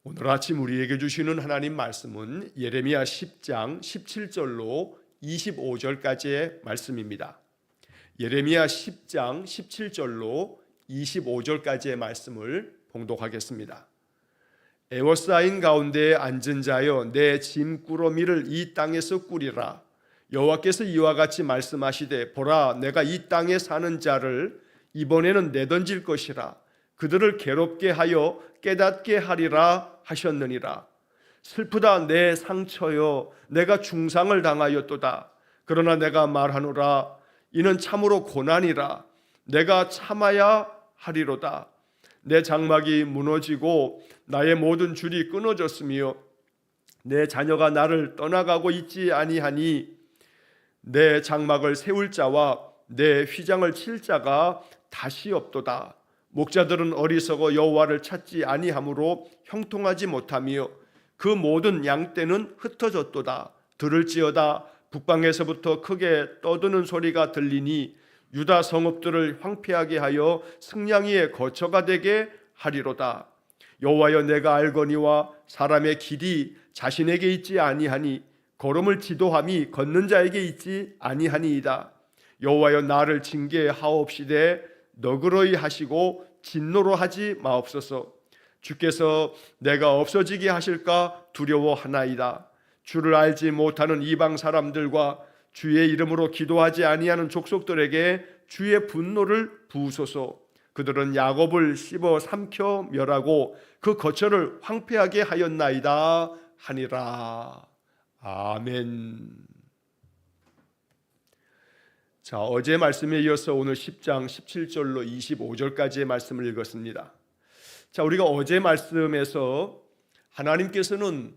오늘 아침 우리에게 주시는 하나님 말씀은 예레미야 10장 17절로 25절까지의 말씀입니다. 예레미야 10장 17절로 25절까지의 말씀을 봉독하겠습니다. 에워싸인 가운데에 앉은 자여, 내 짐꾸러미를 이 땅에서 꾸리라. 여호와께서 이와 같이 말씀하시되, 보라, 내가 이 땅에 사는 자를 이번에는 내던질 것이라. 그들을 괴롭게 하여 깨닫게 하리라 하셨느니라. 슬프다 내 상처여, 내가 중상을 당하였도다. 그러나 내가 말하노라, 이는 참으로 고난이라. 내가 참아야 하리로다. 내 장막이 무너지고 나의 모든 줄이 끊어졌으며 내 자녀가 나를 떠나가고 있지 아니하니 내 장막을 세울 자와 내 휘장을 칠 자가 다시 없도다. 목자들은 어리석어 여호와를 찾지 아니하므로 형통하지 못하며 그 모든 양떼는 흩어졌도다. 들을지어다. 북방에서부터 크게 떠드는 소리가 들리니 유다 성읍들을 황폐하게 하여 승냥이의 거처가 되게 하리로다. 여호와여, 내가 알거니와 사람의 길이 자신에게 있지 아니하니 걸음을 지도함이 걷는 자에게 있지 아니하니이다. 여호와여, 나를 징계하옵시되 너그러이 하시고 진노로 하지 마옵소서. 주께서 내가 없어지게 하실까 두려워하나이다. 주를 알지 못하는 이방 사람들과 주의 이름으로 기도하지 아니하는 족속들에게 주의 분노를 부으소서. 그들은 야곱을 씹어 삼켜 멸하고 그 거처를 황폐하게 하였나이다 하니라. 아멘. 자, 어제 말씀에 이어서 오늘 10장 17절로 25절까지의 말씀을 읽었습니다. 자, 우리가 어제 말씀에서 하나님께서는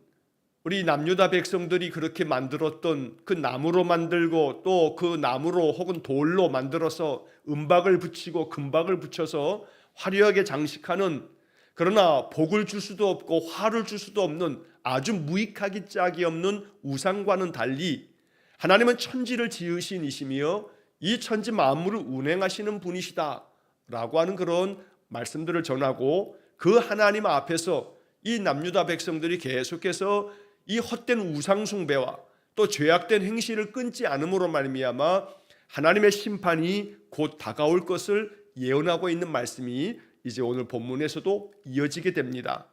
우리 남유다 백성들이 그렇게 만들었던 그 나무로 만들고 또 그 나무로 혹은 돌로 만들어서 은박을 붙이고 금박을 붙여서 화려하게 장식하는, 그러나 복을 줄 수도 없고 화를 줄 수도 없는 아주 무익하기 짝이 없는 우상과는 달리 하나님은 천지를 지으신 이시며 이 천지 만물을 운행하시는 분이시다 라고 하는 그런 말씀들을 전하고, 그 하나님 앞에서 이 남유다 백성들이 계속해서 이 헛된 우상 숭배와 또 죄악된 행실을 끊지 않음으로 말미암아 하나님의 심판이 곧 다가올 것을 예언하고 있는 말씀이 이제 오늘 본문에서도 이어지게 됩니다.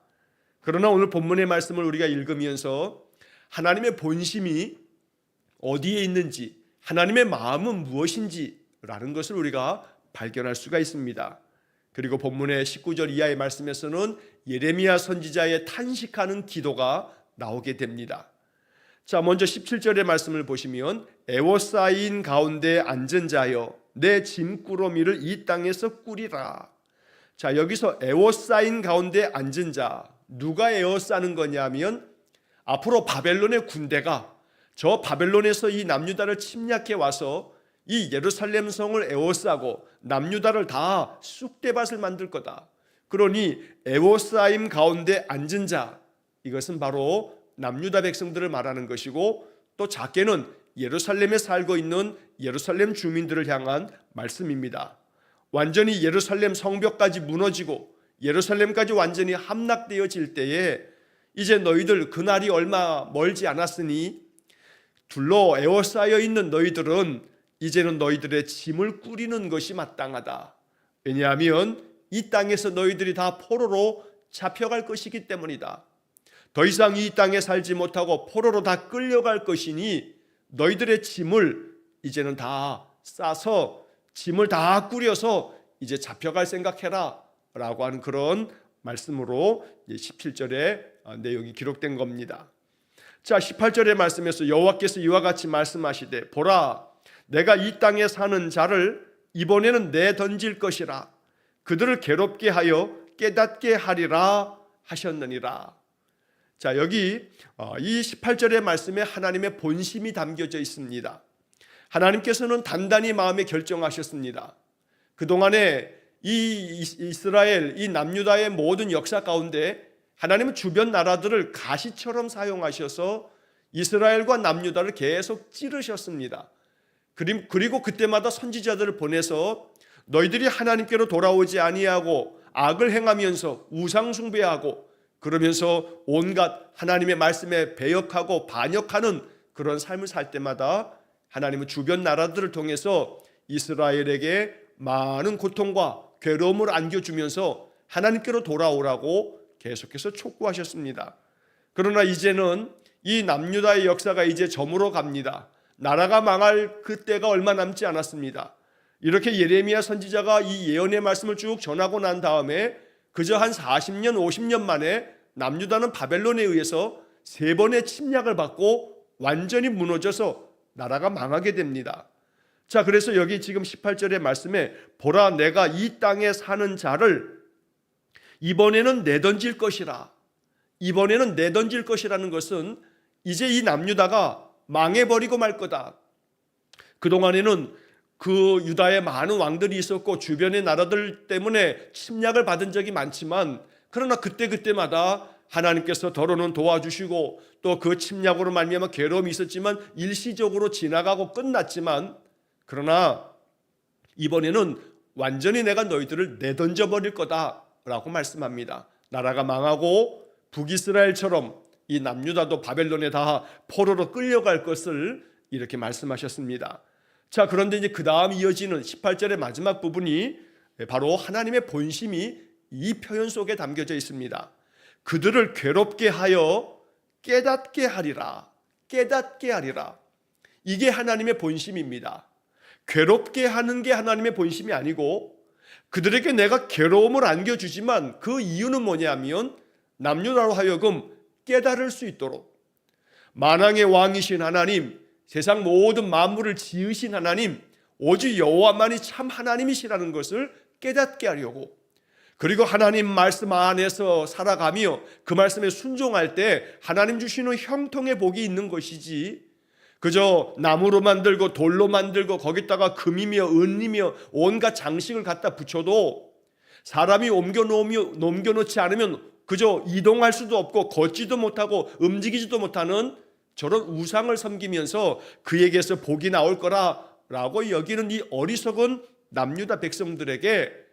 그러나 오늘 본문의 말씀을 우리가 읽으면서 하나님의 본심이 어디에 있는지, 하나님의 마음은 무엇인지라는 것을 우리가 발견할 수가 있습니다. 그리고 본문의 19절 이하의 말씀에서는 예레미야 선지자의 탄식하는 기도가 나오게 됩니다. 자, 먼저 17절의 말씀을 보시면 에워싸인 가운데 앉은 자여, 내 짐꾸러미를 이 땅에서 꾸리라. 자, 여기서 에워싸인 가운데 앉은 자, 누가 에워싸는 거냐면 앞으로 바벨론의 군대가 저 바벨론에서 이 남유다를 침략해 와서 이 예루살렘 성을 에워싸고 남유다를 다 쑥대밭을 만들 거다. 그러니 에워싸임 가운데 앉은 자, 이것은 바로 남유다 백성들을 말하는 것이고, 또 작게는 예루살렘에 살고 있는 예루살렘 주민들을 향한 말씀입니다. 완전히 예루살렘 성벽까지 무너지고 예루살렘까지 완전히 함락되어질 때에 이제 너희들 그날이 얼마 멀지 않았으니 둘러 에워싸여 있는 너희들은 이제는 너희들의 짐을 꾸리는 것이 마땅하다. 왜냐하면 이 땅에서 너희들이 다 포로로 잡혀갈 것이기 때문이다. 더 이상 이 땅에 살지 못하고 포로로 다 끌려갈 것이니 너희들의 짐을 이제는 다 싸서 짐을 다 꾸려서 이제 잡혀갈 생각해라 라고 하는 그런 말씀으로 17절의 내용이 기록된 겁니다. 자, 18절의 말씀에서 여호와께서 이와 같이 말씀하시되, 보라, 내가 이 땅에 사는 자를 이번에는 내던질 것이라. 그들을 괴롭게 하여 깨닫게 하리라 하셨느니라. 자, 여기 이 18절의 말씀에 하나님의 본심이 담겨져 있습니다. 하나님께서는 단단히 마음에 결정하셨습니다. 그동안에 이 이스라엘, 이 남유다의 모든 역사 가운데 하나님은 주변 나라들을 가시처럼 사용하셔서 이스라엘과 남유다를 계속 찌르셨습니다. 그리고 그때마다 선지자들을 보내서 너희들이 하나님께로 돌아오지 아니하고 악을 행하면서 우상 숭배하고 그러면서 온갖 하나님의 말씀에 배역하고 반역하는 그런 삶을 살 때마다 하나님은 주변 나라들을 통해서 이스라엘에게 많은 고통과 괴로움을 안겨주면서 하나님께로 돌아오라고 계속해서 촉구하셨습니다. 그러나 이제는 이 남유다의 역사가 이제 저물어 갑니다. 나라가 망할 그때가 얼마 남지 않았습니다. 이렇게 예레미야 선지자가 이 예언의 말씀을 쭉 전하고 난 다음에 그저 한 40년, 50년 만에 남유다는 바벨론에 의해서 3번의 침략을 받고 완전히 무너져서 나라가 망하게 됩니다. 자, 그래서 여기 지금 18절의 말씀에 보라 내가 이 땅에 사는 자를 이번에는 내던질 것이라. 이번에는 내던질 것이라는 것은 이제 이 남유다가 망해버리고 말 거다. 그동안에는 그 유다에 많은 왕들이 있었고 주변의 나라들 때문에 침략을 받은 적이 많지만 그러나 그때마다 하나님께서 더러는 도와주시고 또 그 침략으로 말미암아 괴로움이 있었지만 일시적으로 지나가고 끝났지만 그러나 이번에는 완전히 내가 너희들을 내던져 버릴 거다라고 말씀합니다. 나라가 망하고 북이스라엘처럼 이 남유다도 바벨론에 다 포로로 끌려갈 것을 이렇게 말씀하셨습니다. 자, 그런데 이제 그 다음 이어지는 18절의 마지막 부분이 바로 하나님의 본심이 이 표현 속에 담겨져 있습니다. 그들을 괴롭게 하여 깨닫게 하리라. 깨닫게 하리라. 이게 하나님의 본심입니다. 괴롭게 하는 게 하나님의 본심이 아니고 그들에게 내가 괴로움을 안겨주지만 그 이유는 뭐냐면 남유다로 하여금 깨달을 수 있도록 만왕의 왕이신 하나님, 세상 모든 만물을 지으신 하나님, 오직 여호와만이 참 하나님이시라는 것을 깨닫게 하려고, 그리고 하나님 말씀 안에서 살아가며 그 말씀에 순종할 때 하나님 주시는 형통의 복이 있는 것이지 그저 나무로 만들고 돌로 만들고 거기다가 금이며 은이며 온갖 장식을 갖다 붙여도 사람이 옮겨놓지 않으면 그저 이동할 수도 없고 걷지도 못하고 움직이지도 못하는 저런 우상을 섬기면서 그에게서 복이 나올 거라고 여기는 이 어리석은 남유다 백성들에게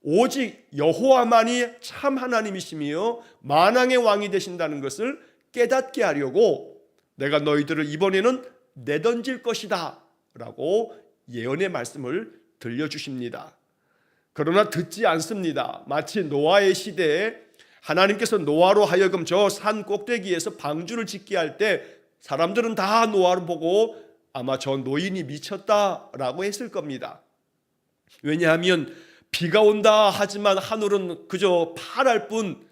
오직 여호와만이 참 하나님이시며 만왕의 왕이 되신다는 것을 깨닫게 하려고 내가 너희들을 이번에는 내던질 것이다 라고 예언의 말씀을 들려주십니다. 그러나 듣지 않습니다. 마치 노아의 시대에 하나님께서 노아로 하여금 저 산 꼭대기에서 방주를 짓게 할 때 사람들은 다 노아를 보고 아마 저 노인이 미쳤다라고 했을 겁니다. 왜냐하면 비가 온다 하지만 하늘은 그저 파랄 뿐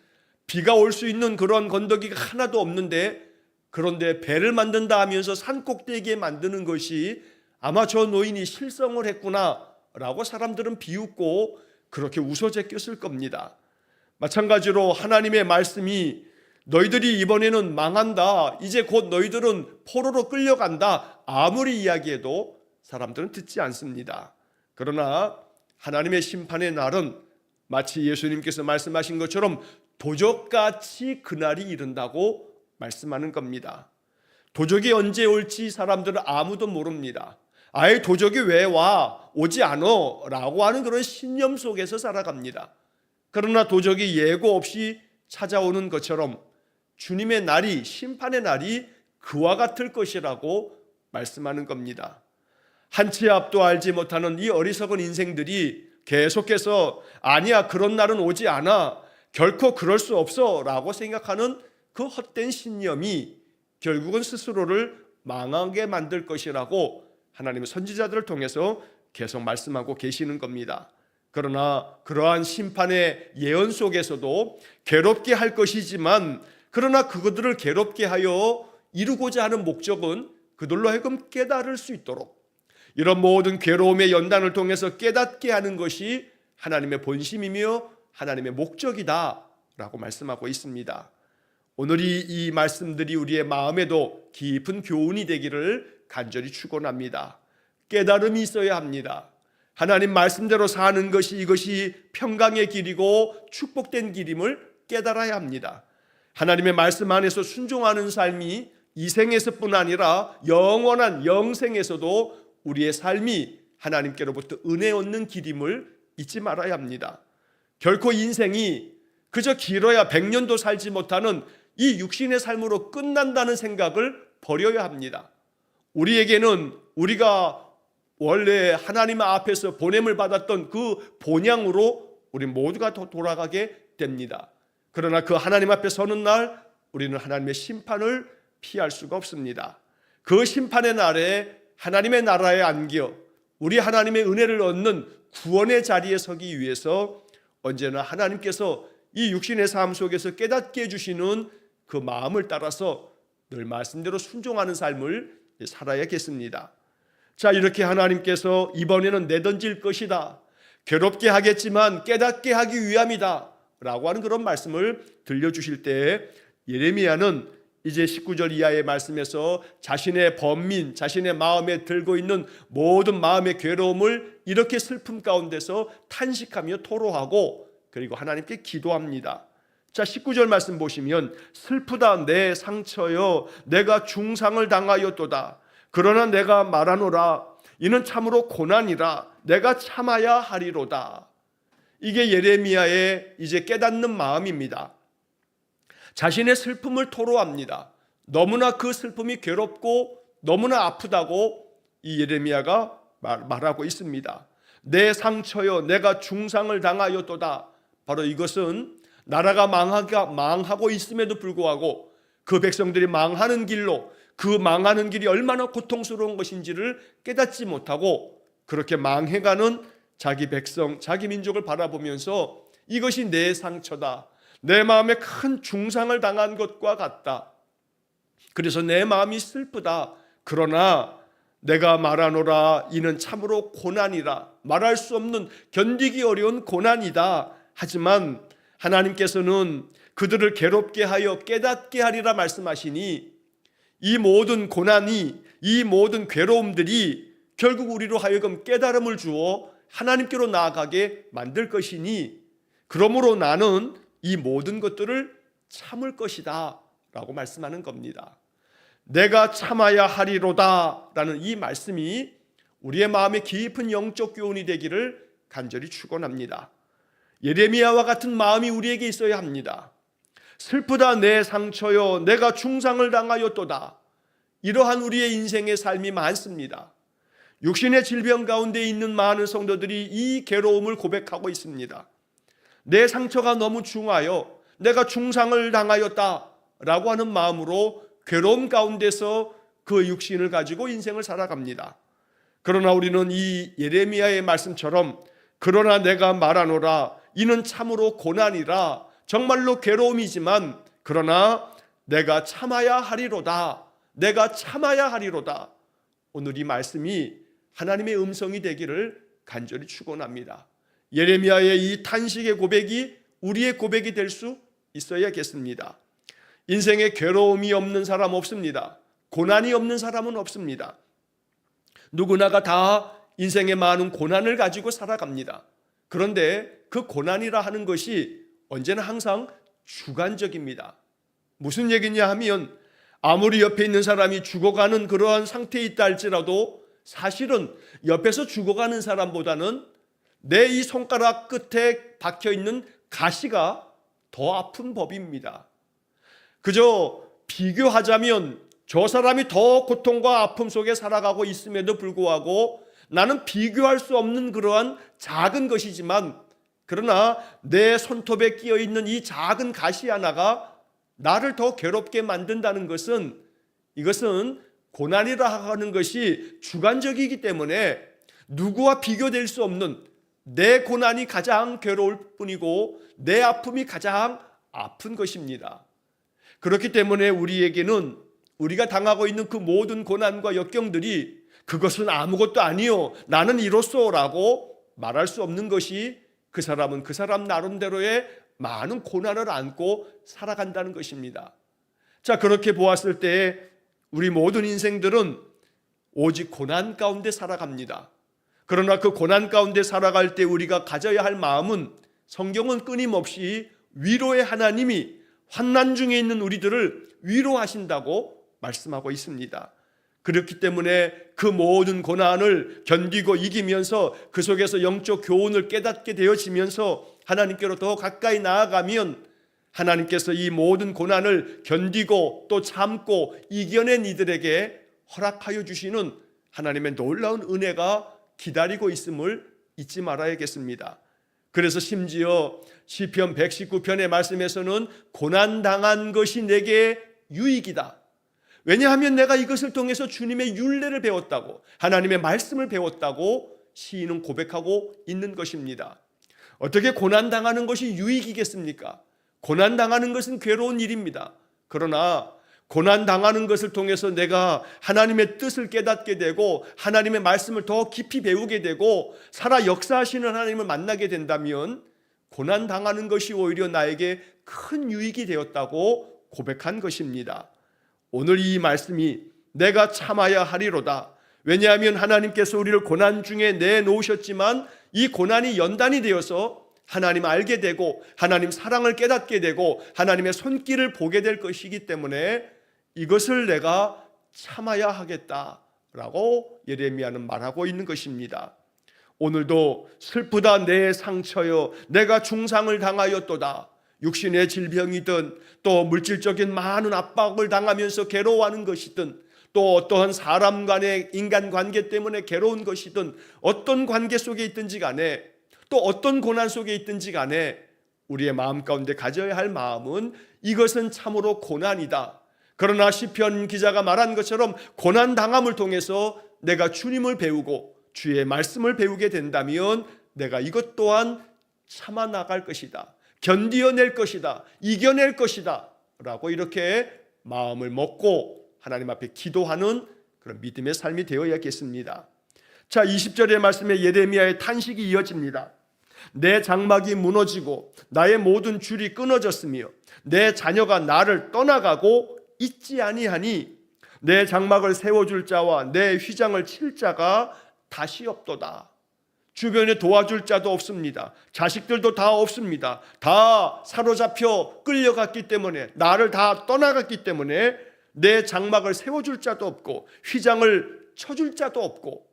비가 올 수 있는 그런 건더기가 하나도 없는데 그런데 배를 만든다 하면서 산 꼭대기에 만드는 것이 아마 저 노인이 실성을 했구나라고 사람들은 비웃고 그렇게 웃어 제꼈을 겁니다. 마찬가지로 하나님의 말씀이 너희들이 이번에는 망한다, 이제 곧 너희들은 포로로 끌려간다 아무리 이야기해도 사람들은 듣지 않습니다. 그러나 하나님의 심판의 날은 마치 예수님께서 말씀하신 것처럼 도적같이 그날이 이른다고 말씀하는 겁니다. 도적이 언제 올지 사람들은 아무도 모릅니다. 아예 도적이 왜 오지 않어 라고 하는 그런 신념 속에서 살아갑니다. 그러나 도적이 예고 없이 찾아오는 것처럼 주님의 날이, 심판의 날이 그와 같을 것이라고 말씀하는 겁니다. 한치 앞도 알지 못하는 이 어리석은 인생들이 계속해서 아니야, 그런 날은 오지 않아, 결코 그럴 수 없어 라고 생각하는 그 헛된 신념이 결국은 스스로를 망하게 만들 것이라고 하나님의 선지자들을 통해서 계속 말씀하고 계시는 겁니다. 그러나 그러한 심판의 예언 속에서도 괴롭게 할 것이지만 그러나 그들을 괴롭게 하여 이루고자 하는 목적은 그들로 하여금 깨달을 수 있도록 이런 모든 괴로움의 연단을 통해서 깨닫게 하는 것이 하나님의 본심이며 하나님의 목적이다 라고 말씀하고 있습니다. 오늘 이 말씀들이 우리의 마음에도 깊은 교훈이 되기를 간절히 축원합니다. 깨달음이 있어야 합니다. 하나님 말씀대로 사는 것이 이것이 평강의 길이고 축복된 길임을 깨달아야 합니다. 하나님의 말씀 안에서 순종하는 삶이 이 생에서뿐 아니라 영원한 영생에서도 우리의 삶이 하나님께로부터 은혜 얻는 길임을 잊지 말아야 합니다. 결코 인생이 그저 길어야 100년도 살지 못하는 이 육신의 삶으로 끝난다는 생각을 버려야 합니다. 우리에게는 우리가 원래 하나님 앞에서 보냄을 받았던 그 본향으로 우리 모두가 돌아가게 됩니다. 그러나 그 하나님 앞에 서는 날 우리는 하나님의 심판을 피할 수가 없습니다. 그 심판의 날에 하나님의 나라에 안겨 우리 하나님의 은혜를 얻는 구원의 자리에 서기 위해서 언제나 하나님께서 이 육신의 삶 속에서 깨닫게 해주시는 그 마음을 따라서 늘 말씀대로 순종하는 삶을 살아야겠습니다. 자, 이렇게 하나님께서 이번에는 내던질 것이다, 괴롭게 하겠지만 깨닫게 하기 위함이다 라고 하는 그런 말씀을 들려주실 때 예레미야는 이제 19절 이하의 말씀에서 자신의 번민, 자신의 마음에 들고 있는 모든 마음의 괴로움을 이렇게 슬픔 가운데서 탄식하며 토로하고 그리고 하나님께 기도합니다. 자, 19절 말씀 보시면 슬프다 내 상처여 내가 중상을 당하였도다. 그러나 내가 말하노라 이는 참으로 고난이라 내가 참아야 하리로다. 이게 예레미야의 이제 깨닫는 마음입니다. 자신의 슬픔을 토로합니다. 너무나 그 슬픔이 괴롭고 너무나 아프다고 이 예레미야가 말하고 있습니다. 내 상처여 내가 중상을 당하였도다. 바로 이것은 나라가 망하고 있음에도 불구하고 그 백성들이 망하는 길로, 그 망하는 길이 얼마나 고통스러운 것인지를 깨닫지 못하고 그렇게 망해가는 자기 백성, 자기 민족을 바라보면서 이것이 내 상처다, 내 마음에 큰 중상을 당한 것과 같다, 그래서 내 마음이 슬프다. 그러나 내가 말하노라 이는 참으로 고난이라, 말할 수 없는 견디기 어려운 고난이다. 하지만 하나님께서는 그들을 괴롭게 하여 깨닫게 하리라 말씀하시니 이 모든 고난이, 이 모든 괴로움들이 결국 우리로 하여금 깨달음을 주어 하나님께로 나아가게 만들 것이니 그러므로 나는 이 모든 것들을 참을 것이다 라고 말씀하는 겁니다. 내가 참아야 하리로다 라는 이 말씀이 우리의 마음에 깊은 영적 교훈이 되기를 간절히 축원합니다. 예레미야와 같은 마음이 우리에게 있어야 합니다. 슬프다 내 상처여 내가 중상을 당하였도다. 이러한 우리의 인생의 삶이 많습니다. 육신의 질병 가운데 있는 많은 성도들이 이 괴로움을 고백하고 있습니다. 내 상처가 너무 중하여 내가 중상을 당하였다 라고 하는 마음으로 괴로움 가운데서 그 육신을 가지고 인생을 살아갑니다. 그러나 우리는 이 예레미야의 말씀처럼 그러나 내가 말하노라 이는 참으로 고난이라, 정말로 괴로움이지만 그러나 내가 참아야 하리로다, 내가 참아야 하리로다. 오늘 이 말씀이 하나님의 음성이 되기를 간절히 축원합니다. 예레미야의 이 탄식의 고백이 우리의 고백이 될 수 있어야겠습니다. 인생에 괴로움이 없는 사람 없습니다. 고난이 없는 사람은 없습니다. 누구나가 다 인생에 많은 고난을 가지고 살아갑니다. 그런데 그 고난이라 하는 것이 언제나 항상 주관적입니다. 무슨 얘기냐 하면 아무리 옆에 있는 사람이 죽어가는 그러한 상태에 있다 할지라도 사실은 옆에서 죽어가는 사람보다는 내 이 손가락 끝에 박혀있는 가시가 더 아픈 법입니다. 그저 비교하자면 저 사람이 더 고통과 아픔 속에 살아가고 있음에도 불구하고 나는 비교할 수 없는 그러한 작은 것이지만 그러나 내 손톱에 끼어있는 이 작은 가시 하나가 나를 더 괴롭게 만든다는 것은 이것은 고난이라 하는 것이 주관적이기 때문에 누구와 비교될 수 없는 내 고난이 가장 괴로울 뿐이고 내 아픔이 가장 아픈 것입니다. 그렇기 때문에 우리에게는 우리가 당하고 있는 그 모든 고난과 역경들이 그것은 아무것도 아니요 나는 이로써 라고 말할 수 없는 것이 그 사람은 그 사람 나름대로의 많은 고난을 안고 살아간다는 것입니다. 자, 그렇게 보았을 때 우리 모든 인생들은 오직 고난 가운데 살아갑니다. 그러나 그 고난 가운데 살아갈 때 우리가 가져야 할 마음은 성경은 끊임없이 위로의 하나님이 환난 중에 있는 우리들을 위로하신다고 말씀하고 있습니다. 그렇기 때문에 그 모든 고난을 견디고 이기면서 그 속에서 영적 교훈을 깨닫게 되어지면서 하나님께로 더 가까이 나아가면 하나님께서 이 모든 고난을 견디고 또 참고 이겨낸 이들에게 허락하여 주시는 하나님의 놀라운 은혜가 기다리고 있음을 잊지 말아야겠습니다. 그래서 심지어 시편 119편의 말씀에서는 고난당한 것이 내게 유익이다. 왜냐하면 내가 이것을 통해서 주님의 율례를 배웠다고, 하나님의 말씀을 배웠다고 시인은 고백하고 있는 것입니다. 어떻게 고난당하는 것이 유익이겠습니까? 고난당하는 것은 괴로운 일입니다. 그러나 고난당하는 것을 통해서 내가 하나님의 뜻을 깨닫게 되고 하나님의 말씀을 더 깊이 배우게 되고 살아 역사하시는 하나님을 만나게 된다면 고난당하는 것이 오히려 나에게 큰 유익이 되었다고 고백한 것입니다. 오늘 이 말씀이 내가 참아야 하리로다. 왜냐하면 하나님께서 우리를 고난 중에 내놓으셨지만 이 고난이 연단이 되어서 하나님 알게 되고 하나님 사랑을 깨닫게 되고 하나님의 손길을 보게 될 것이기 때문에 이것을 내가 참아야 하겠다라고 예레미야는 말하고 있는 것입니다. 오늘도 슬프다 내 상처여 내가 중상을 당하였도다. 육신의 질병이든 또 물질적인 많은 압박을 당하면서 괴로워하는 것이든 또 어떠한 사람 간의 인간관계 때문에 괴로운 것이든 어떤 관계 속에 있든지 간에 또 어떤 고난 속에 있든지 간에 우리의 마음 가운데 가져야 할 마음은 이것은 참으로 고난이다. 그러나 시편 기자가 말한 것처럼 고난당함을 통해서 내가 주님을 배우고 주의 말씀을 배우게 된다면 내가 이것 또한 참아 나갈 것이다. 견디어낼 것이다. 이겨낼 것이다. 라고 이렇게 마음을 먹고 하나님 앞에 기도하는 그런 믿음의 삶이 되어야겠습니다. 자, 20절의 말씀에 예레미야의 탄식이 이어집니다. 내 장막이 무너지고 나의 모든 줄이 끊어졌으며 내 자녀가 나를 떠나가고 있지 아니하니 내 장막을 세워줄 자와 내 휘장을 칠 자가 다시 없도다. 주변에 도와줄 자도 없습니다. 자식들도 다 없습니다. 다 사로잡혀 끌려갔기 때문에 나를 다 떠나갔기 때문에 내 장막을 세워줄 자도 없고 휘장을 쳐줄 자도 없고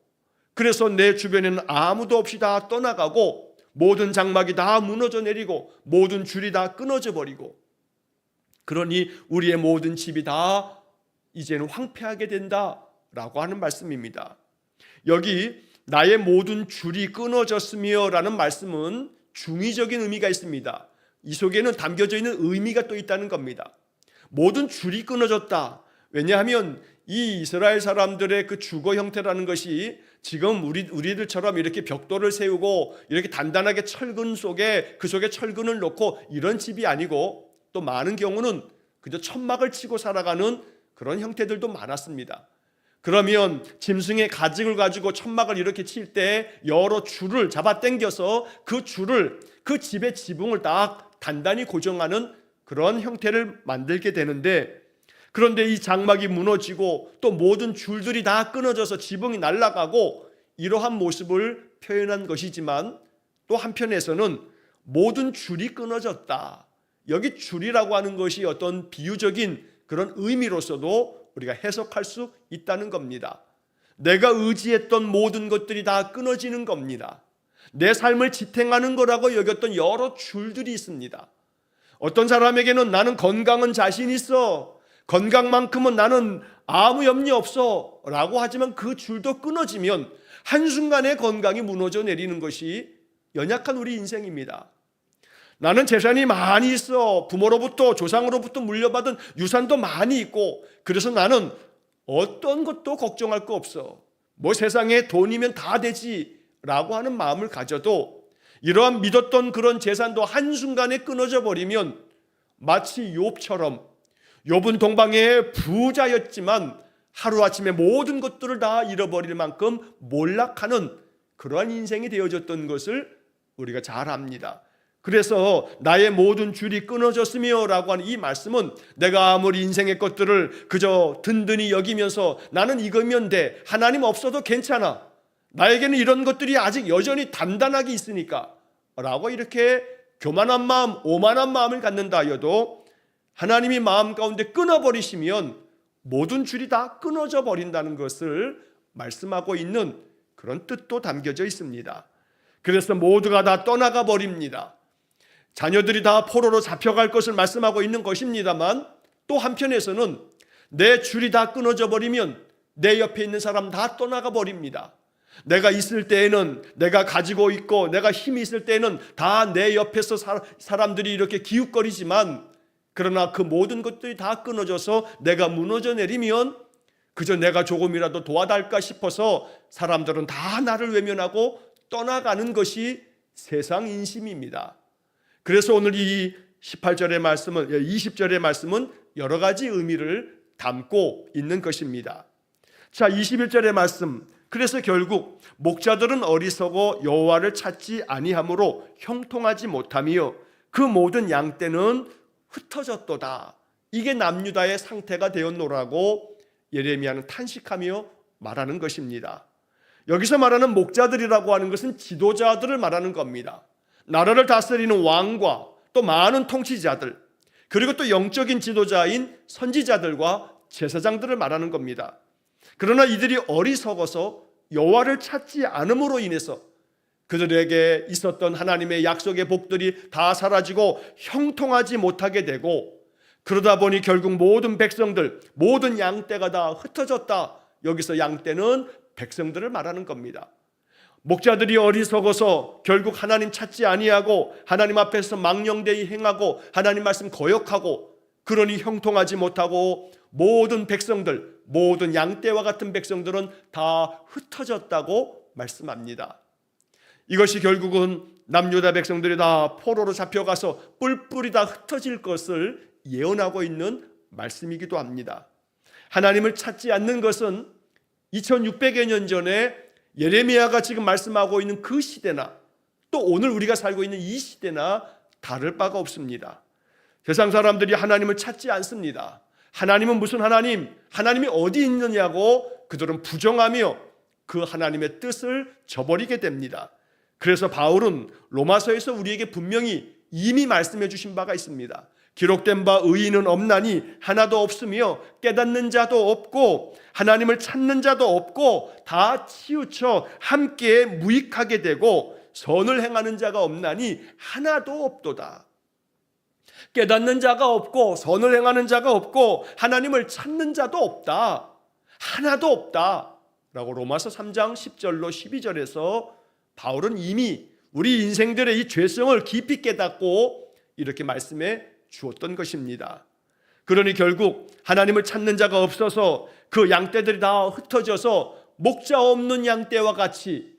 그래서 내 주변에는 아무도 없이 다 떠나가고 모든 장막이 다 무너져 내리고 모든 줄이 다 끊어져 버리고 그러니 우리의 모든 집이 다 이제는 황폐하게 된다라고 하는 말씀입니다. 여기 나의 모든 줄이 끊어졌으며 라는 말씀은 중의적인 의미가 있습니다. 이 속에는 담겨져 있는 의미가 또 있다는 겁니다. 모든 줄이 끊어졌다. 왜냐하면 이 이스라엘 사람들의 그 주거 형태라는 것이 지금 우리들처럼 이렇게 벽돌을 세우고 이렇게 단단하게 철근 속에 그 속에 철근을 놓고 이런 집이 아니고 또 많은 경우는 그저 천막을 치고 살아가는 그런 형태들도 많았습니다. 그러면 짐승의 가죽을 가지고 천막을 이렇게 칠 때 여러 줄을 잡아 당겨서 그 줄을 그 집의 지붕을 딱 단단히 고정하는 그런 형태를 만들게 되는데 그런데 이 장막이 무너지고 또 모든 줄들이 다 끊어져서 지붕이 날아가고 이러한 모습을 표현한 것이지만 또 한편에서는 모든 줄이 끊어졌다. 여기 줄이라고 하는 것이 어떤 비유적인 그런 의미로서도 우리가 해석할 수 있다는 겁니다. 내가 의지했던 모든 것들이 다 끊어지는 겁니다. 내 삶을 지탱하는 거라고 여겼던 여러 줄들이 있습니다. 어떤 사람에게는 나는 건강은 자신 있어. 건강만큼은 나는 아무 염려 없어. 라고 하지만 그 줄도 끊어지면 한순간에 건강이 무너져 내리는 것이 연약한 우리 인생입니다. 나는 재산이 많이 있어. 부모로부터 조상으로부터 물려받은 유산도 많이 있고 그래서 나는 어떤 것도 걱정할 거 없어. 뭐 세상에 돈이면 다 되지 라고 하는 마음을 가져도 이러한 믿었던 그런 재산도 한순간에 끊어져 버리면 마치 욥처럼 욥은 동방의 부자였지만 하루아침에 모든 것들을 다 잃어버릴 만큼 몰락하는 그러한 인생이 되어졌던 것을 우리가 잘 압니다. 그래서 나의 모든 줄이 끊어졌으며 라고 하는 이 말씀은 내가 아무리 인생의 것들을 그저 든든히 여기면서 나는 이거면 돼. 하나님 없어도 괜찮아. 나에게는 이런 것들이 아직 여전히 단단하게 있으니까 라고 이렇게 교만한 마음, 오만한 마음을 갖는다 하여도 하나님이 마음 가운데 끊어버리시면 모든 줄이 다 끊어져 버린다는 것을 말씀하고 있는 그런 뜻도 담겨져 있습니다. 그래서 모두가 다 떠나가 버립니다. 자녀들이 다 포로로 잡혀갈 것을 말씀하고 있는 것입니다만, 또 한편에서는 내 줄이 다 끊어져 버리면 내 옆에 있는 사람 다 떠나가 버립니다. 내가 있을 때에는, 내가 가지고 있고 내가 힘이 있을 때에는 다 내 옆에서 사람들이 이렇게 기웃거리지만, 그러나 그 모든 것들이 다 끊어져서 내가 무너져 내리면 그저 내가 조금이라도 도와달까 싶어서 사람들은 다 나를 외면하고 떠나가는 것이 세상 인심입니다. 그래서 오늘 이 18절의 말씀은, 20절의 말씀은 여러 가지 의미를 담고 있는 것입니다. 자, 21절의 말씀. 그래서 결국 목자들은 어리석어 여호와를 찾지 아니하므로 형통하지 못하며 그 모든 양떼는 흩어졌도다. 이게 남유다의 상태가 되었노라고 예레미야는 탄식하며 말하는 것입니다. 여기서 말하는 목자들이라고 하는 것은 지도자들을 말하는 겁니다. 나라를 다스리는 왕과 또 많은 통치자들, 그리고 또 영적인 지도자인 선지자들과 제사장들을 말하는 겁니다. 그러나 이들이 어리석어서 여호와를 찾지 않음으로 인해서 그들에게 있었던 하나님의 약속의 복들이 다 사라지고 형통하지 못하게 되고, 그러다 보니 결국 모든 백성들, 모든 양떼가 다 흩어졌다. 여기서 양떼는 백성들을 말하는 겁니다. 목자들이 어리석어서 결국 하나님 찾지 아니하고 하나님 앞에서 망령되이 행하고 하나님 말씀 거역하고, 그러니 형통하지 못하고 모든 백성들, 모든 양떼와 같은 백성들은 다 흩어졌다고 말씀합니다. 이것이 결국은 남유다 백성들이 다 포로로 잡혀가서 뿔뿔이 다 흩어질 것을 예언하고 있는 말씀이기도 합니다. 하나님을 찾지 않는 것은 2600여 년 전에 예레미야가 지금 말씀하고 있는 그 시대나 또 오늘 우리가 살고 있는 이 시대나 다를 바가 없습니다. 세상 사람들이 하나님을 찾지 않습니다. 하나님은 무슨 하나님, 하나님이 어디 있느냐고 그들은 부정하며 그 하나님의 뜻을 저버리게 됩니다. 그래서 바울은 로마서에서 우리에게 분명히 이미 말씀해 주신 바가 있습니다. 기록된 바 의인은 없나니 하나도 없으며 깨닫는 자도 없고 하나님을 찾는 자도 없고 다 치우쳐 함께 무익하게 되고 선을 행하는 자가 없나니 하나도 없도다. 깨닫는 자가 없고 선을 행하는 자가 없고 하나님을 찾는 자도 없다. 하나도 없다 라고 로마서 3장 10절로 12절에서 바울은 이미 우리 인생들의 이 죄성을 깊이 깨닫고 이렇게 말씀해 주었던 것입니다. 그러니 결국 하나님을 찾는 자가 없어서 그 양떼들이 다 흩어져서 목자 없는 양떼와 같이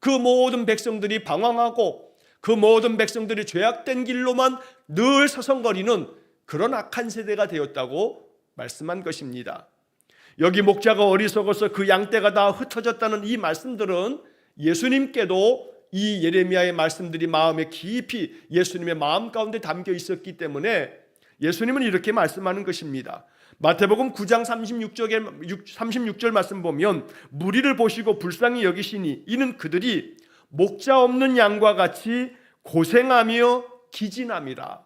그 모든 백성들이 방황하고 그 모든 백성들이 죄악된 길로만 늘 서성거리는 그런 악한 세대가 되었다고 말씀한 것입니다. 여기 목자가 어리석어서 그 양떼가 다 흩어졌다는 이 말씀들은 예수님께도 이 예레미야의 말씀들이 마음에 깊이 예수님의 마음 가운데 담겨 있었기 때문에 예수님은 이렇게 말씀하는 것입니다. 마태복음 9장 36절 말씀 보면 무리를 보시고 불쌍히 여기시니 이는 그들이 목자 없는 양과 같이 고생하며 기진함이라.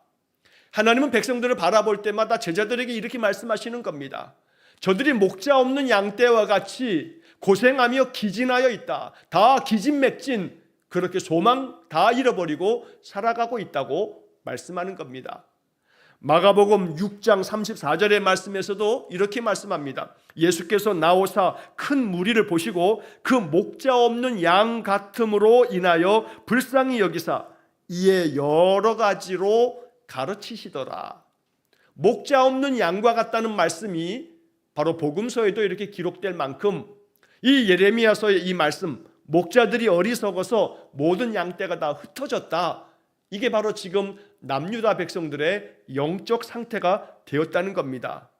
하나님은 백성들을 바라볼 때마다 제자들에게 이렇게 말씀하시는 겁니다. 저들이 목자 없는 양떼와 같이 고생하며 기진하여 있다. 다 기진맥진, 그렇게 소망 다 잃어버리고 살아가고 있다고 말씀하는 겁니다. 마가복음 6장 34절의 말씀에서도 이렇게 말씀합니다. 예수께서 나오사 큰 무리를 보시고 그 목자 없는 양 같음으로 인하여 불쌍히 여기사 이에 여러 가지로 가르치시더라. 목자 없는 양과 같다는 말씀이 바로 복음서에도 이렇게 기록될 만큼 이 예레미야서의 이 말씀, 목자들이 어리석어서 모든 양떼가 다 흩어졌다, 이게 바로 지금 남유다 백성들의 영적 상태가 되었다는 겁니다.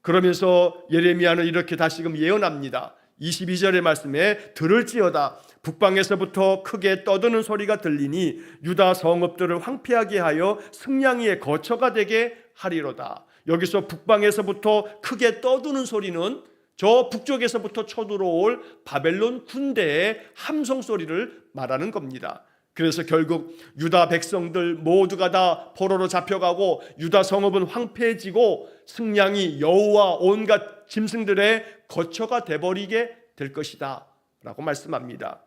그러면서 예레미야는 이렇게 다시금 예언합니다. 22절의 말씀에 들을지어다 북방에서부터 크게 떠드는 소리가 들리니 유다 성읍들을 황폐하게 하여 승냥이의 거처가 되게 하리로다. 여기서 북방에서부터 크게 떠드는 소리는 저 북쪽에서부터 쳐들어올 바벨론 군대의 함성 소리를 말하는 겁니다. 그래서 결국 유다 백성들 모두가 다 포로로 잡혀가고 유다 성읍은 황폐해지고 승냥이 여우와 온갖 짐승들의 거처가 돼버리게 될 것이다 라고 말씀합니다.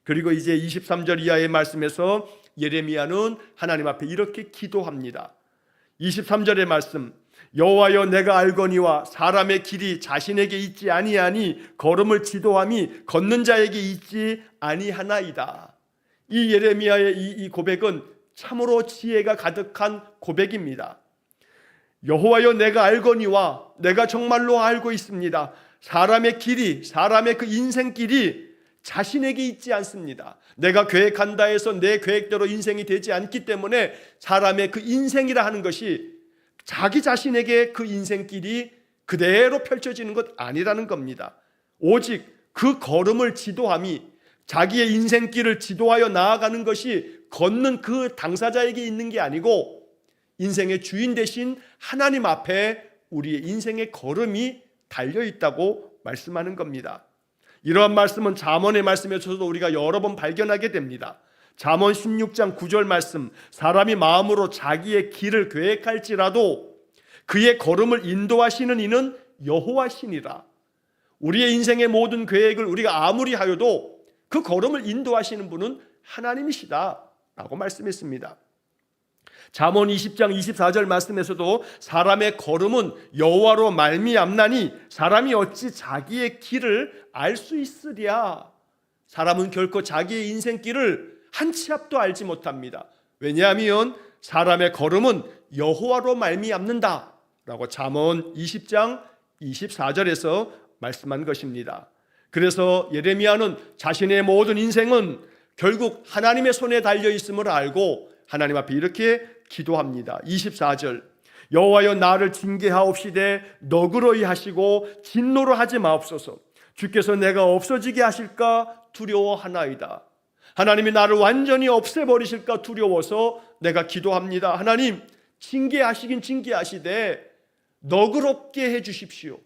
그리고 이제 23절 이하의 말씀에서 예레미야는 하나님 앞에 이렇게 기도합니다. 23절의 말씀, 여호와여 내가 알거니와 사람의 길이 자신에게 있지 아니하니 걸음을 지도함이 걷는 자에게 있지 아니하나이다. 이 예레미야의 이 고백은 참으로 지혜가 가득한 고백입니다. 여호와여 내가 알거니와 내가 정말로 알고 있습니다. 사람의 길이, 사람의 그 인생길이 자신에게 있지 않습니다. 내가 계획한다 해서 내 계획대로 인생이 되지 않기 때문에 사람의 그 인생이라 하는 것이 자기 자신에게 그 인생길이 그대로 펼쳐지는 것 아니라는 겁니다. 오직 그 걸음을 지도함이, 자기의 인생길을 지도하여 나아가는 것이 걷는 그 당사자에게 있는 게 아니고 인생의 주인 되신 하나님 앞에 우리의 인생의 걸음이 달려있다고 말씀하는 겁니다. 이러한 말씀은 잠언의 말씀에서도 우리가 여러 번 발견하게 됩니다. 잠언 16장 9절 말씀, 사람이 마음으로 자기의 길을 계획할지라도 그의 걸음을 인도하시는 이는 여호와시니라. 우리의 인생의 모든 계획을 우리가 아무리 하여도 그 걸음을 인도하시는 분은 하나님이시다 라고 말씀했습니다. 잠언 20장 24절 말씀에서도 사람의 걸음은 여호와로 말미암나니 사람이 어찌 자기의 길을 알 수 있으랴. 사람은 결코 자기의 인생길을 한 치 앞도 알지 못합니다. 왜냐하면 사람의 걸음은 여호와로 말미암는다 라고 잠언 20장 24절에서 말씀한 것입니다. 그래서 예레미야는 자신의 모든 인생은 결국 하나님의 손에 달려 있음을 알고 하나님 앞에 이렇게 기도합니다. 24절, 여호와여 나를 징계하옵시되 너그러이 하시고 진노로 하지 마옵소서. 주께서 내가 없어지게 하실까 두려워하나이다. 하나님이 나를 완전히 없애버리실까 두려워서 내가 기도합니다. 하나님, 징계하시긴 징계하시되 너그럽게 해주십시오.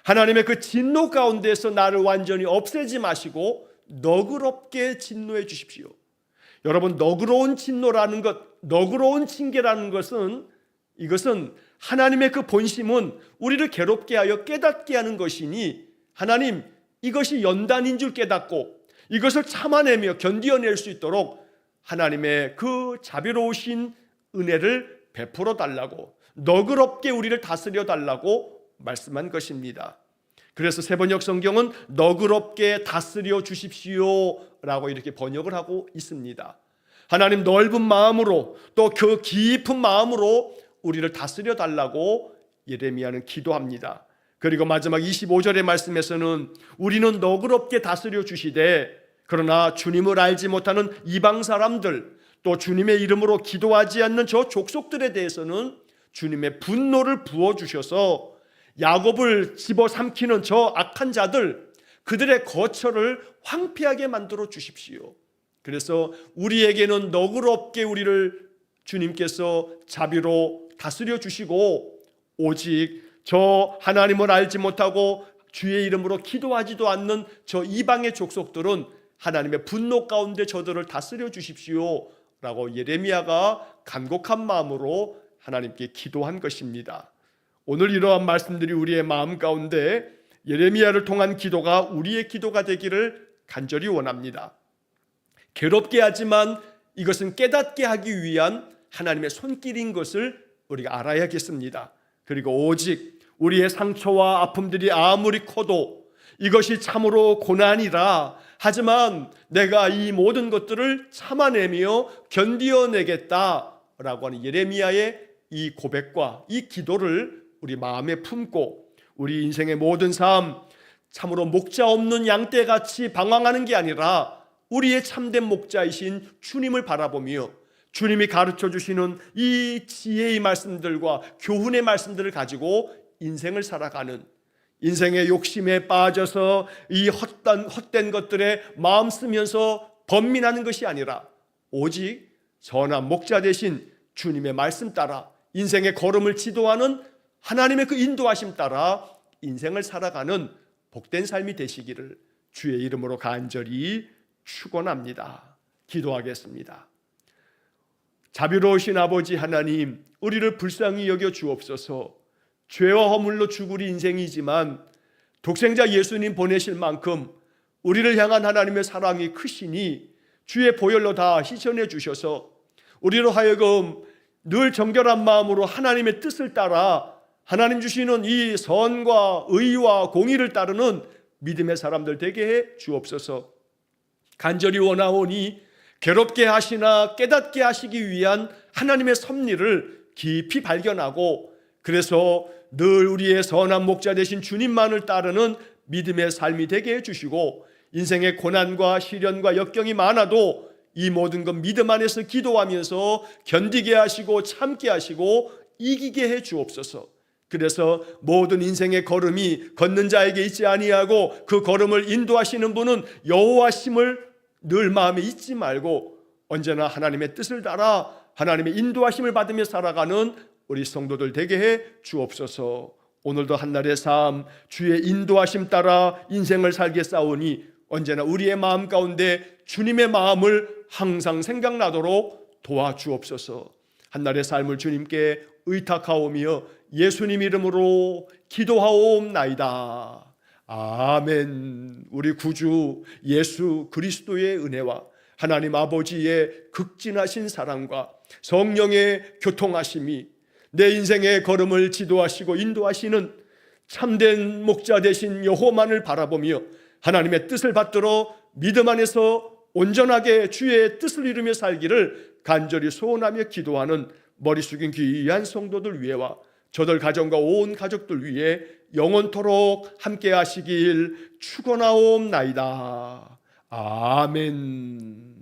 하나님의 그 진노 가운데서 나를 완전히 없애지 마시고 너그럽게 진노해 주십시오. 여러분, 너그러운 진노라는 것, 너그러운 징계라는 것은, 이것은 하나님의 그 본심은 우리를 괴롭게 하여 깨닫게 하는 것이니 하나님, 이것이 연단인 줄 깨닫고 이것을 참아내며 견디어낼 수 있도록 하나님의 그 자비로우신 은혜를 베풀어 달라고, 너그럽게 우리를 다스려 달라고 말씀한 것입니다. 그래서 세번역 성경은 너그럽게 다스려 주십시오 라고 이렇게 번역을 하고 있습니다. 하나님, 넓은 마음으로 또 그 깊은 마음으로 우리를 다스려 달라고 예레미야는 기도합니다. 그리고 마지막 25절의 말씀에서는 우리는 너그럽게 다스려 주시되 그러나 주님을 알지 못하는 이방 사람들, 또 주님의 이름으로 기도하지 않는 저 족속들에 대해서는 주님의 분노를 부어주셔서 야곱을 집어삼키는 저 악한 자들, 그들의 거처를 황폐하게 만들어 주십시오. 그래서 우리에게는 너그럽게 우리를 주님께서 자비로 다스려 주시고, 오직 저 하나님을 알지 못하고 주의 이름으로 기도하지도 않는 저 이방의 족속들은 하나님의 분노 가운데 저들을 다스려 주십시오 라고 예레미야가 간곡한 마음으로 하나님께 기도한 것입니다. 오늘 이러한 말씀들이 우리의 마음 가운데 예레미야를 통한 기도가 우리의 기도가 되기를 간절히 원합니다. 괴롭게 하지만 이것은 깨닫게 하기 위한 하나님의 손길인 것을 우리가 알아야겠습니다. 그리고 오직 우리의 상처와 아픔들이 아무리 커도 이것이 참으로 고난이라, 하지만 내가 이 모든 것들을 참아내며 견디어내겠다라고 하는 예레미야의 이 고백과 이 기도를 우리 마음에 품고 우리 인생의 모든 삶, 참으로 목자 없는 양떼같이 방황하는 게 아니라 우리의 참된 목자이신 주님을 바라보며 주님이 가르쳐 주시는 이 지혜의 말씀들과 교훈의 말씀들을 가지고 인생을 살아가는, 인생의 욕심에 빠져서 이 헛된 것들에 마음 쓰면서 번민하는 것이 아니라 오직 선한 목자 되신 주님의 말씀 따라 인생의 걸음을 지도하는 하나님의 그 인도하심 따라 인생을 살아가는 복된 삶이 되시기를 주의 이름으로 간절히 축원합니다. 기도하겠습니다. 자비로우신 아버지 하나님, 우리를 불쌍히 여겨 주옵소서. 죄와 허물로 죽으리 인생이지만 독생자 예수님 보내실 만큼 우리를 향한 하나님의 사랑이 크시니 주의 보혈로 다 씻어내 주셔서 우리로 하여금 늘 정결한 마음으로 하나님의 뜻을 따라 하나님 주시는 이 선과 의와 공의를 따르는 믿음의 사람들 되게 해 주옵소서. 간절히 원하오니 괴롭게 하시나 깨닫게 하시기 위한 하나님의 섭리를 깊이 발견하고 그래서 늘 우리의 선한 목자 되신 주님만을 따르는 믿음의 삶이 되게 해주시고 인생의 고난과 시련과 역경이 많아도 이 모든 것 믿음 안에서 기도하면서 견디게 하시고 참게 하시고 이기게 해 주옵소서. 그래서 모든 인생의 걸음이 걷는 자에게 있지 아니하고 그 걸음을 인도하시는 분은 여호와심을 늘 마음에 잊지 말고 언제나 하나님의 뜻을 따라 하나님의 인도하심을 받으며 살아가는 우리 성도들 되게 해 주옵소서. 오늘도 한날의 삶 주의 인도하심 따라 인생을 살게 싸우니 언제나 우리의 마음 가운데 주님의 마음을 항상 생각나도록 도와주옵소서. 한날의 삶을 주님께 의탁하오며 예수님 이름으로 기도하옵나이다. 아멘. 우리 구주 예수 그리스도의 은혜와 하나님 아버지의 극진하신 사랑과 성령의 교통하심이 내 인생의 걸음을 지도하시고 인도하시는 참된 목자 되신 여호와만을 바라보며 하나님의 뜻을 받들어 믿음 안에서 온전하게 주의 뜻을 이루며 살기를 간절히 소원하며 기도하는 머리 숙인 귀한 성도들 위에와 저들 가정과 온 가족들 위해 영원토록 함께 하시길 축원하옵나이다. 아멘.